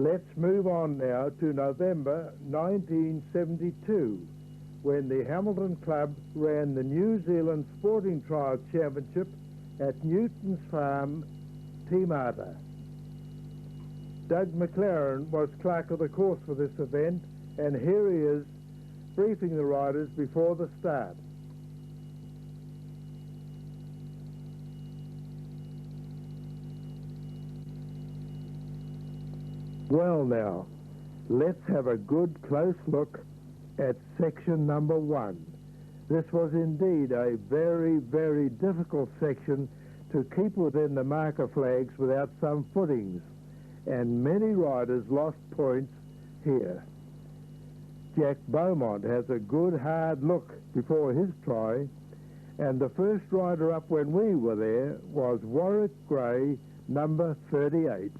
Let's move on now to November 1972, when the Hamilton Club ran the New Zealand Sporting Trials Championship at Newton's Farm, Timata. Doug McLaren was clerk of the course for this event, and here he is briefing the riders before the start. Well now, let's have a good close look at section number 1. This was indeed a very, very difficult section to keep within the marker flags without some footings, and many riders lost points here. Jack Beaumont has a good hard look before his try, and the first rider up when we were there was Warwick Gray, number 38.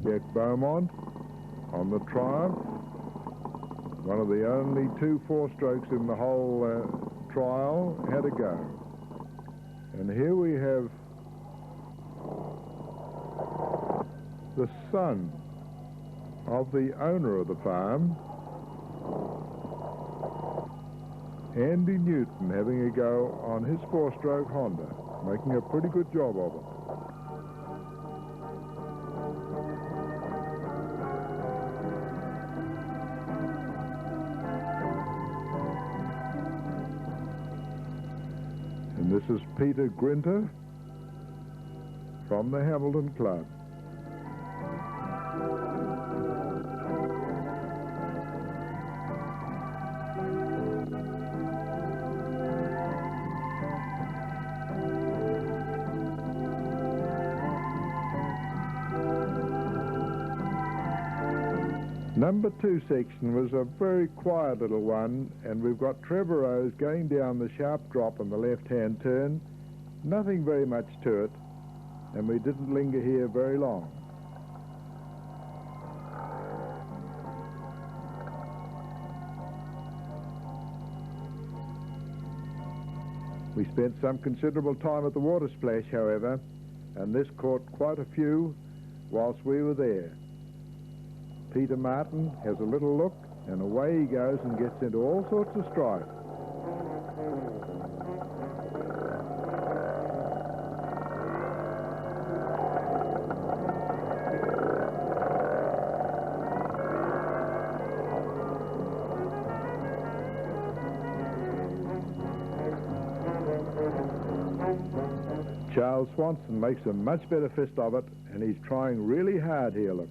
Jack Beaumont on the Triumph, one of the only 2 4-strokes in the whole trial, had a go. And here we have the son of the owner of the farm, Andy Newton, having a go on his 4-stroke Honda, making a pretty good job of it. This is Peter Grinter from the Hamilton Club. Number 2 section was a very quiet little one, and we've got Trevor Rose going down the sharp drop on the left-hand turn. Nothing very much to it, and we didn't linger here very long. We spent some considerable time at the water splash, however, and this caught quite a few whilst we were there. Peter Martin has a little look, and away he goes and gets into all sorts of strife. Charles Swanson makes a much better fist of it, and he's trying really hard here, look.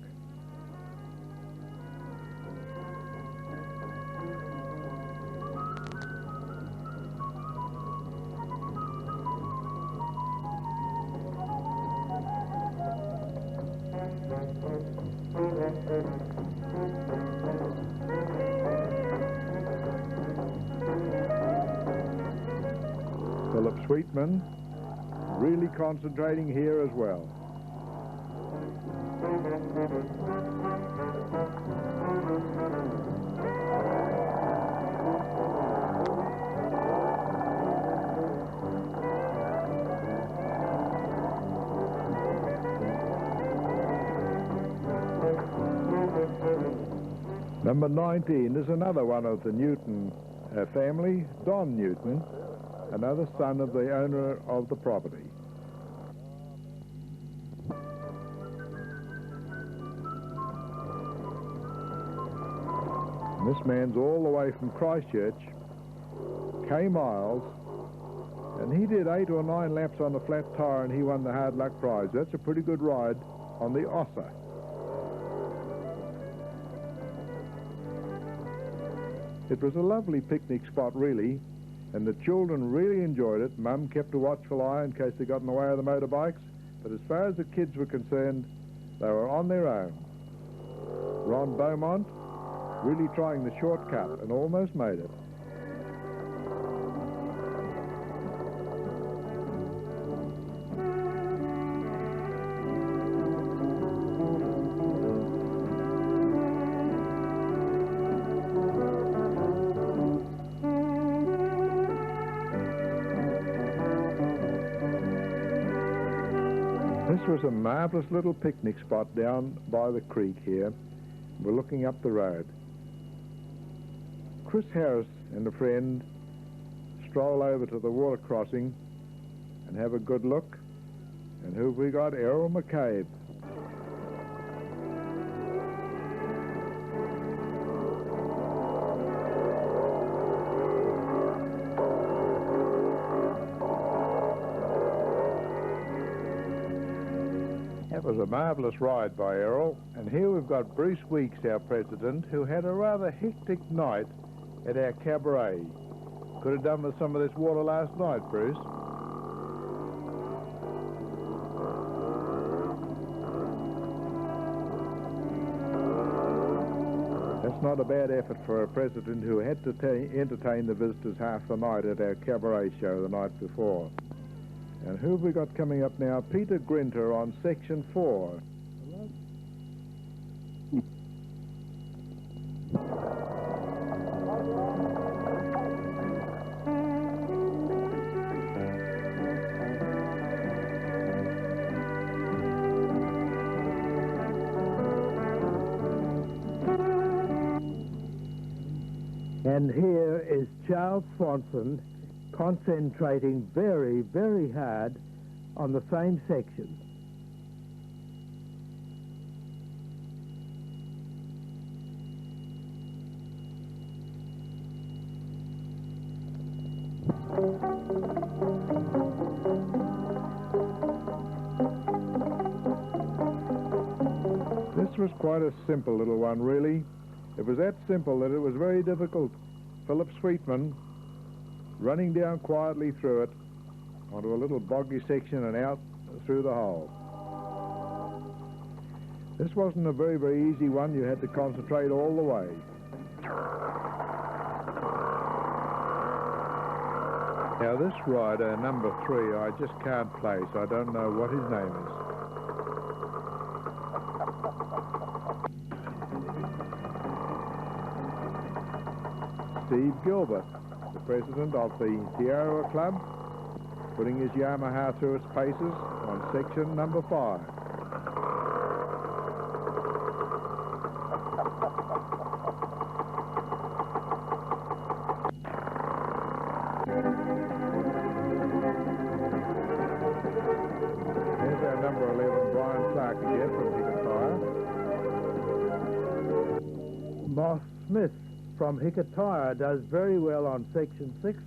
Phillip Sweetman really concentrating here as well. Number 19 is another one of the Newton family, Don Newton, another son of the owner of the property. And this man's all the way from Christchurch, K miles, and he did 8 or 9 laps on the flat tire, and he won the hard luck prize. That's a pretty good ride on the Ossa. It was a lovely picnic spot, really, and the children really enjoyed it. Mum kept a watchful eye in case they got in the way of the motorbikes, but as far as the kids were concerned, they were on their own. Ron Beaumont really trying the shortcut and almost made it. This was a marvellous little picnic spot down by the creek here. We're looking up the road. Chris Harris and a friend stroll over to the water crossing and have a good look. And who have we got? Errol McCabe. That was a marvellous ride by Errol. And here we've got Bruce Weeks, our president, who had a rather hectic night at our cabaret. Could have done with some of this water last night, Bruce. That's not a bad effort for a president who had to entertain the visitors half the night at our cabaret show the night before. And who have we got coming up now? Peter Grinter on section 4. And here is Charles Swanson concentrating very, very hard on the same section. This was quite a simple little one, really. It was that simple that it was very difficult. Phillip Sweetman running down quietly through it onto a little boggy section and out through the hole. This wasn't a very, very easy one. You had to concentrate all the way. Now this rider, number 3, I just can't place. I don't know what his name is. Steve Gilbert, the president of the Sierra Club, putting his Yamaha through its paces on section number 5. Here's our number 11, Brian Clerk again from Hicatire. Moss Smith from Hicatire does very well on section 6,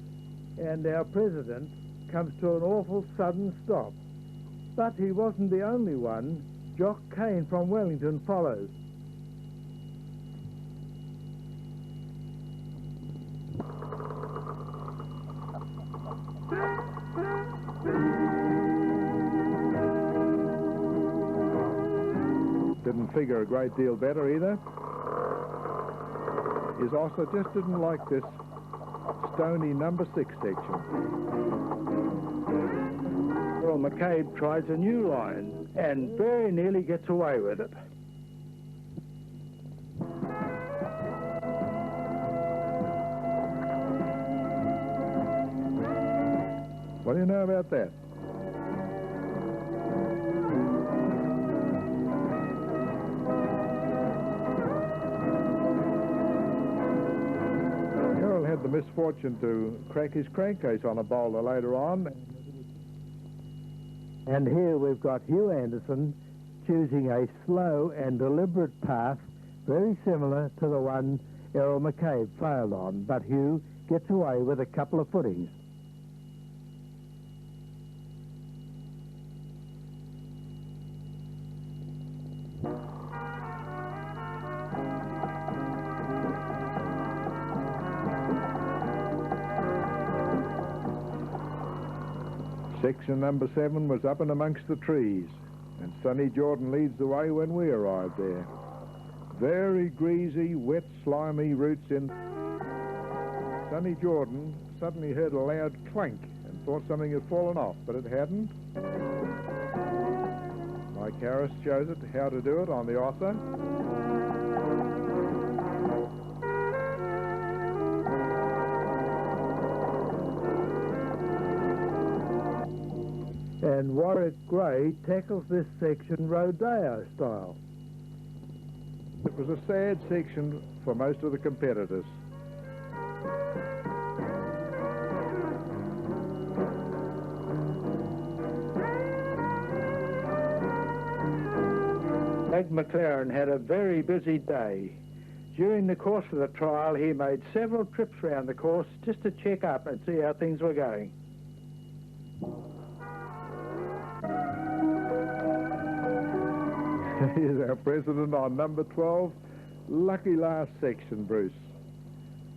and our president comes to an awful sudden stop. But he wasn't the only one. Jock Cane from Wellington follows. Didn't figure a great deal better either. His Ossa just didn't like this stony number 6 section. Errol McCabe tries a new line and very nearly gets away with it. What do you know about that? The misfortune to crack his crankcase on a boulder later on. And here we've got Hugh Anderson choosing a slow and deliberate path, very similar to the one Errol McCabe failed on, but Hugh gets away with a couple of footings. Section number 7 was up and amongst the trees, and Sonny Jordan leads the way when we arrived there. Very greasy, wet, slimy roots in. Sonny Jordan suddenly heard a loud clank and thought something had fallen off, but it hadn't. Mike Harris shows it how to do it on the Ossa. And Warwick Gray tackles this section rodeo style. It was a sad section for most of the competitors. McLaren had a very busy day. During the course of the trial, he made several trips around the course just to check up and see how things were going. Here's our president on number 12. Lucky last section, Bruce.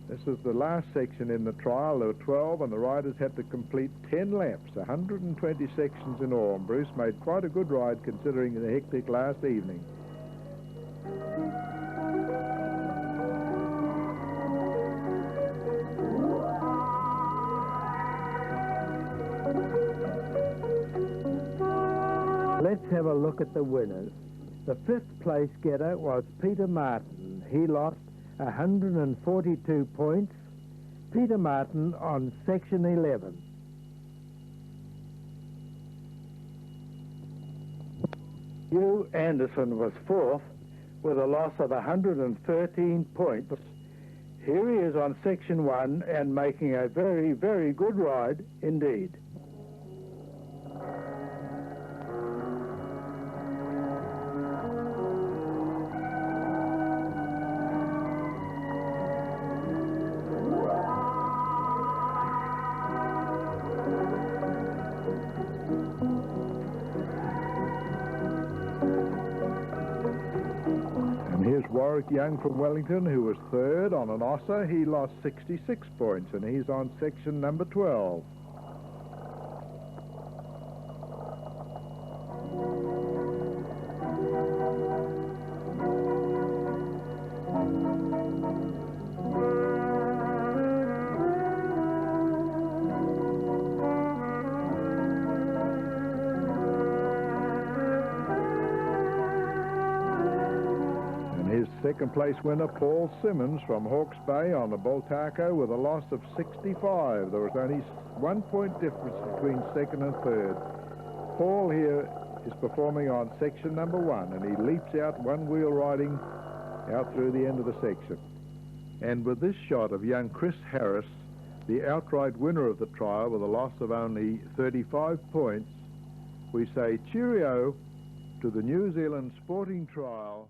This is the last section in the trial. There were 12 and the riders had to complete 10 laps, 120 sections in all. And Bruce made quite a good ride considering the hectic last evening. Let's have a look at the winners. The fifth place getter was Peter Martin. He lost 142 points. Peter Martin on section 11. Hugh Anderson was fourth with a loss of 113 points. Here he is on section 1 and making a very, very good ride indeed. Warwick Young from Wellington, who was third on an Ossa. He lost 66 points, and he's on section number 12. Second place winner Paul Simmons from Hawke's Bay on the Bultaco with a loss of 65. There was only 1 point difference between second and third. Paul here is performing on section number 1 and he leaps out one wheel riding out through the end of the section. And with this shot of young Chris Harris, the outright winner of the trial with a loss of only 35 points, we say cheerio to the New Zealand sporting trial.